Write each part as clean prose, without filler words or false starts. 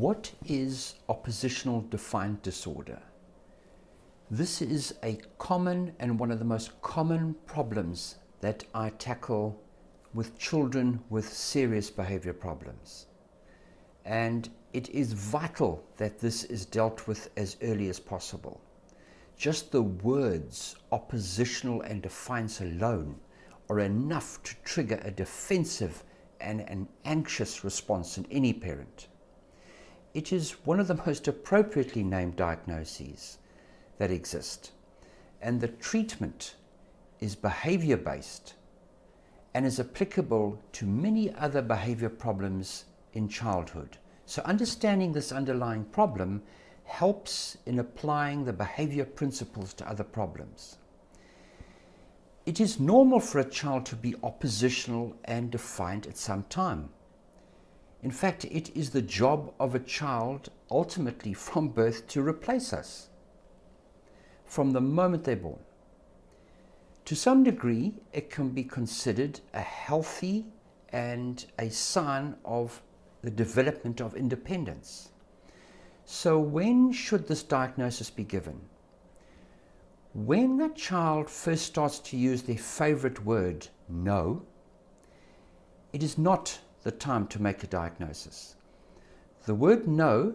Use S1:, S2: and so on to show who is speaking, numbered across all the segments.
S1: What is oppositional defiant disorder? This is a common and one of the most common problems that I tackle with children with serious behavior problems. And it is vital that this is dealt with as early as possible. Just the words oppositional and defiance alone are enough to trigger a defensive and an anxious response in any parent. It is one of the most appropriately named diagnoses that exist, and the treatment is behavior-based and is applicable to many other behavior problems in childhood. So understanding this underlying problem helps in applying the behavior principles to other problems. It is normal for a child to be oppositional and defiant at some time. In fact, it is the job of a child, ultimately from birth, to replace us from the moment they're born. To some degree, it can be considered a healthy and a sign of the development of independence. So when should this diagnosis be given? When a child first starts to use their favorite word, no, it is not the time to make a diagnosis. The word no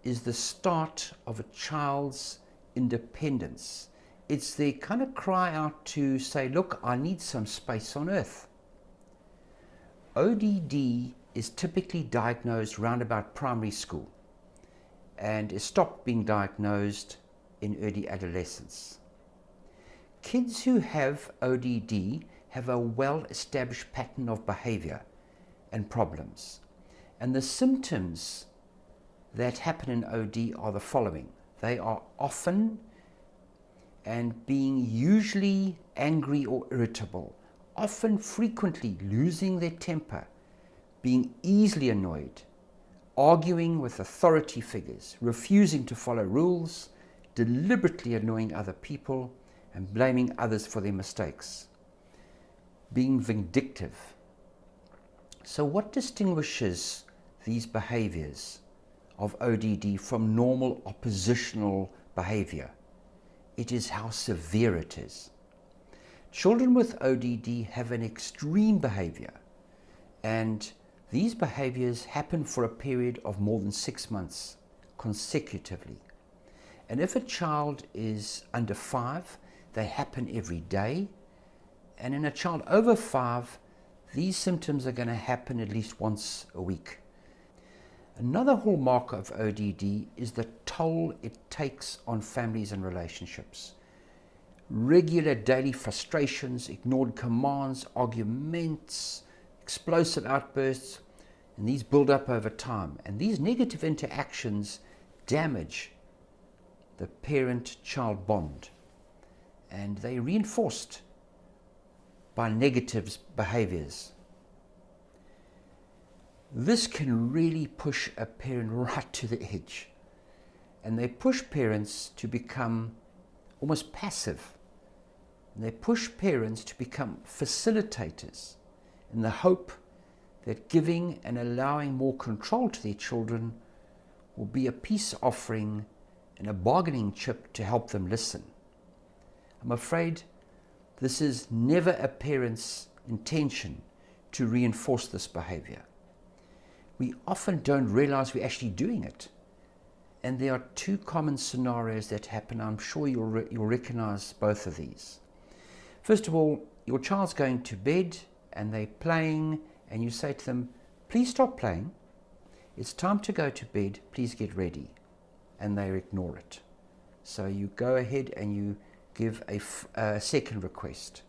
S1: is the start of a child's independence. It's their kind of cry out to say, look, I need some space on earth. ODD is typically diagnosed round about primary school and is stopped being diagnosed in early adolescence. Kids who have ODD have a well-established pattern of behavior and problems. And the symptoms that happen in OD are the following. They are often and being usually angry or irritable, often frequently losing their temper, being easily annoyed, arguing with authority figures, refusing to follow rules, deliberately annoying other people, and blaming others for their mistakes, being vindictive. So what distinguishes these behaviors of ODD from normal oppositional behavior? It is how severe it is. Children with ODD have an extreme behavior, and these behaviors happen for a period of more than 6 months consecutively. And if a child is under 5, they happen every day. And in a child over 5, these symptoms are going to happen at least once a week. Another hallmark of ODD is the toll it takes on families and relationships. Regular daily frustrations, ignored commands, arguments, explosive outbursts, and these build up over time. And these negative interactions damage the parent-child bond, and they are reinforced by negative behaviors. This can really push a parent right to the edge, and they push parents to become almost passive, and they push parents to become facilitators in the hope that giving and allowing more control to their children will be a peace offering and a bargaining chip to help them listen. I'm afraid this is never a parent's intention to reinforce this behavior. We often don't realize we're actually doing it. And there are 2 common scenarios that happen. I'm sure you'll recognize both of these. First of all, your child's going to bed and they're playing, and you say to them, please stop playing. It's time to go to bed. Please get ready. And they ignore it. So you go ahead and you give a second request.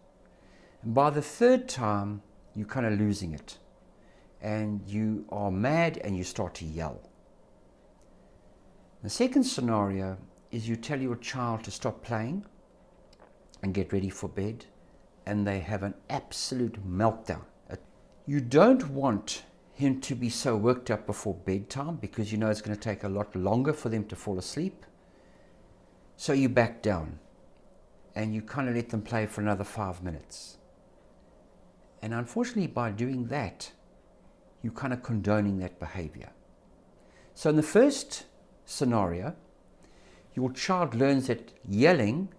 S1: And by the 3rd time, you're kind of losing it. And you are mad and you start to yell. The second scenario is you tell your child to stop playing and get ready for bed, and they have an absolute meltdown. You don't want him to be so worked up before bedtime because you know it's going to take a lot longer for them to fall asleep. So you back down and you kind of let them play for another 5 minutes. And unfortunately, by doing that, you're kind of condoning that behavior. So in the first scenario, your child learns that yelling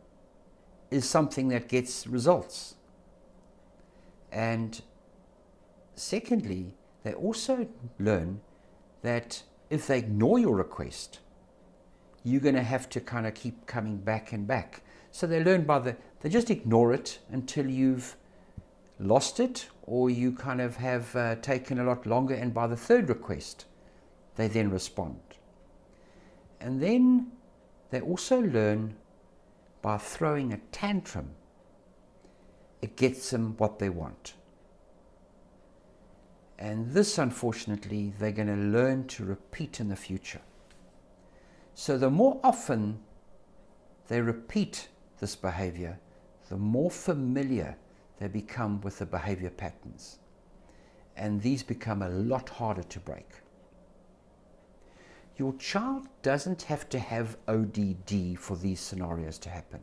S1: is something that gets results. And secondly, they also learn that if they ignore your request, you're going to have to kind of keep coming back and back. So they learn they just ignore it until you've lost it, or you kind of have taken a lot longer, and by the third request, they then respond. And then they also learn by throwing a tantrum, it gets them what they want. And this, unfortunately, they're going to learn to repeat in the future. So the more often they repeat this behavior, the more familiar they become with the behavior patterns. And these become a lot harder to break. Your child doesn't have to have ODD for these scenarios to happen,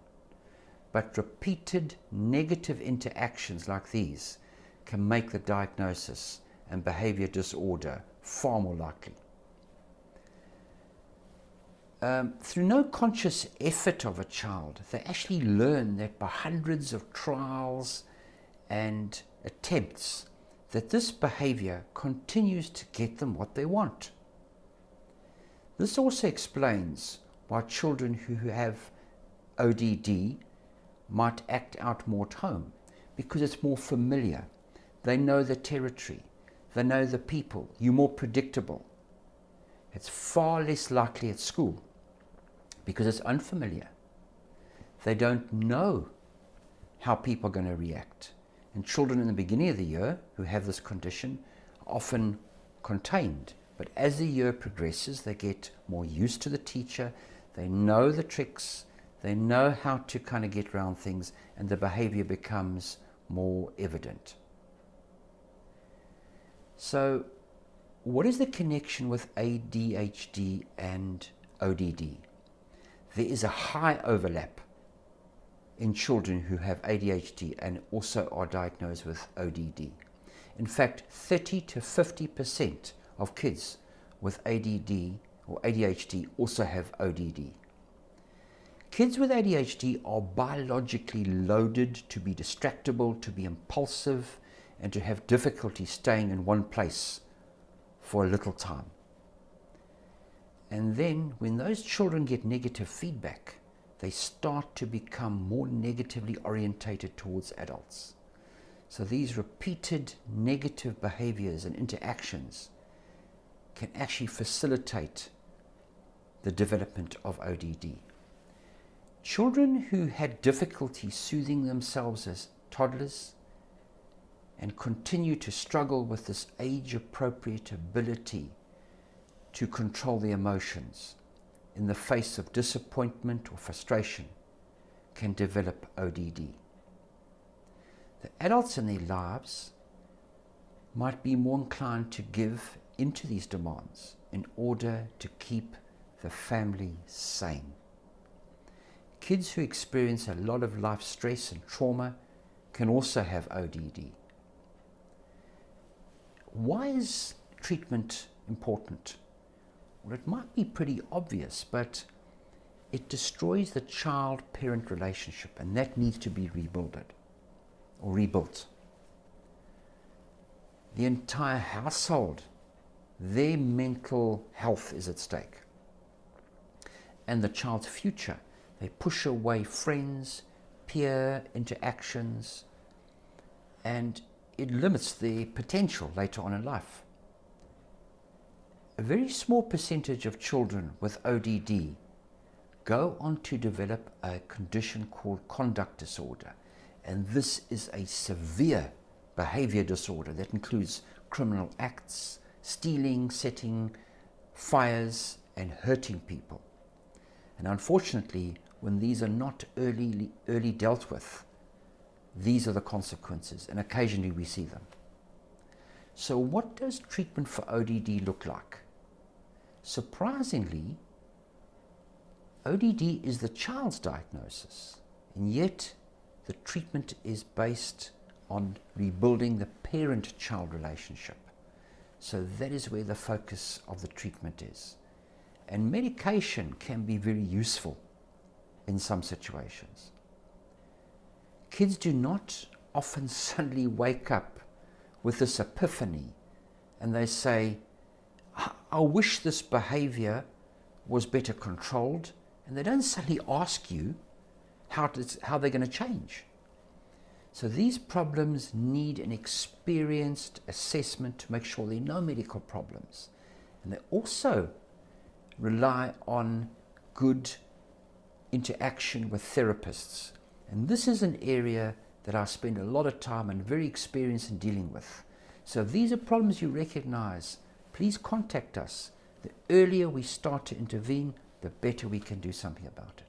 S1: but repeated negative interactions like these can make the diagnosis and behavior disorder far more likely. Through no conscious effort of a child, they actually learn that by hundreds of trials and attempts, that this behavior continues to get them what they want. This also explains why children who have ODD might act out more at home, because it's more familiar. They know the territory, they know the people, you're more predictable. It's far less likely at school because it's unfamiliar. They don't know how people are going to react. And children in the beginning of the year who have this condition are often contained. But as the year progresses, they get more used to the teacher, they know the tricks, they know how to kind of get around things, and the behavior becomes more evident. So, what is the connection with ADHD and ODD? There is a high overlap in children who have ADHD and also are diagnosed with ODD. In fact, 30 to 50% of kids with ADD or ADHD also have ODD. Kids with ADHD are biologically loaded to be distractible, to be impulsive, and to have difficulty staying in one place for a little time. And then when those children get negative feedback, they start to become more negatively orientated towards adults. So these repeated negative behaviors and interactions can actually facilitate the development of ODD. Children who had difficulty soothing themselves as toddlers and continue to struggle with this age-appropriate ability to control their emotions in the face of disappointment or frustration can develop ODD. The adults in their lives might be more inclined to give into these demands in order to keep the family sane. Kids who experience a lot of life stress and trauma can also have ODD. Why is treatment important? Well, it might be pretty obvious, but it destroys the child-parent relationship, and that needs to be rebuilt. The entire household, their mental health is at stake. And the child's future, they push away friends, peer interactions, and it limits their potential later on in life. A very small percentage of children with ODD go on to develop a condition called conduct disorder. And this is a severe behavior disorder that includes criminal acts, stealing, setting fires, and hurting people. And unfortunately, when these are not early dealt with, these are the consequences, and occasionally we see them. So what does treatment for ODD look like? Surprisingly, ODD is the child's diagnosis, and yet the treatment is based on rebuilding the parent-child relationship. So that is where the focus of the treatment is. And medication can be very useful in some situations. Kids do not often suddenly wake up with this epiphany and they say, I wish this behavior was better controlled, and they don't suddenly ask you how they're going to change. So these problems need an experienced assessment to make sure there are no medical problems. And they also rely on good interaction with therapists. And this is an area that I spend a lot of time and very experienced in dealing with. So if these are problems you recognize, please contact us. The earlier we start to intervene, the better we can do something about it.